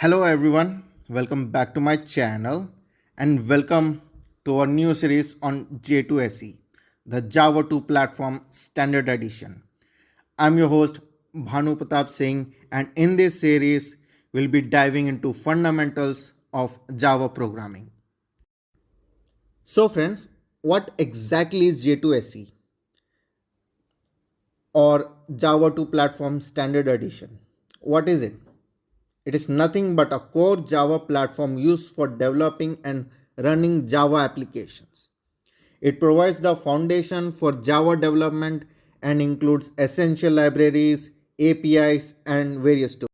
Hello everyone, welcome back to my channel and welcome to our new series on J2SE, the Java 2 platform standard edition. I'm your host Bhanu Pratap Singh, and in this series we'll be diving into fundamentals of Java programming. So friends, what exactly is J2SE or Java 2 platform standard edition? What is it? It is nothing but a core Java platform used for developing and running Java applications. It provides the foundation for Java development and includes essential libraries, APIs, and various tools.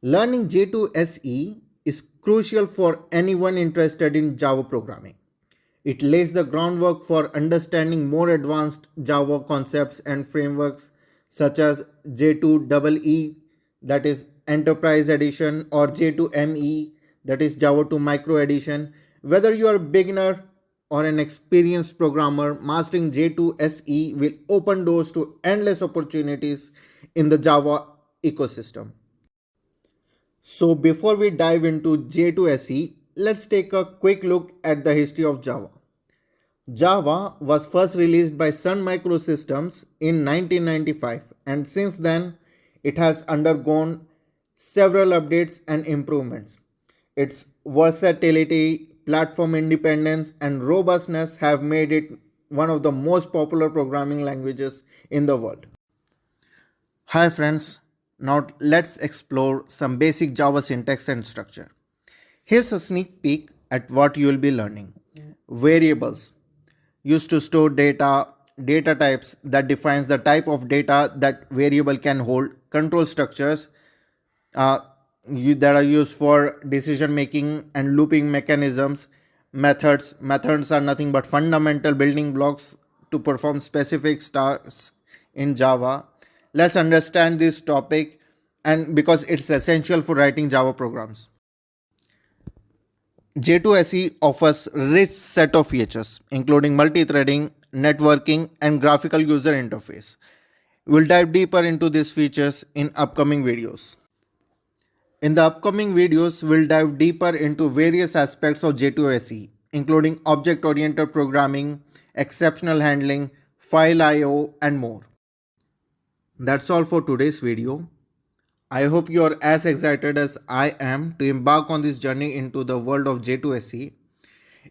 Learning J2SE is crucial for anyone interested in Java programming. It lays the groundwork for understanding more advanced Java concepts and frameworks such as J2EE, that is Enterprise Edition, or J2ME, that is Java 2 Micro Edition. Whether you are a beginner or an experienced programmer, mastering J2SE will open doors to endless opportunities in the Java ecosystem. So before we dive into J2SE, let's take a quick look at the history of Java. Java was first released by Sun Microsystems in 1995, and since then it has undergone several updates and improvements. Its versatility, platform independence, and robustness have made it one of the most popular programming languages in the world. Hi friends, now let's explore some basic Java syntax and structure. Here's a sneak peek at what you will be learning. Variables used to store data, data types that defines the type of data that variable can hold, control structures uh, that are used for decision making and looping mechanisms, methods are nothing but fundamental building blocks to perform specific tasks in Java. Let's understand this topic, and because it's essential for writing Java programs. J2SE offers rich set of features including multi-threading, networking, and graphical user interface. We'll dive deeper into these features in upcoming videos. In the upcoming videos, we'll dive deeper into various aspects of J2SE, including object-oriented programming, exceptional handling, file I/O, and more. That's all for today's video. I hope you are as excited as I am to embark on this journey into the world of J2SE.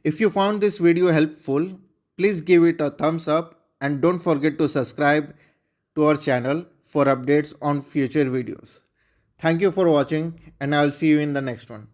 If you found this video helpful, please give it a thumbs up and don't forget to subscribe to our channel for updates on future videos. Thank you for watching, and I'll see you in the next one.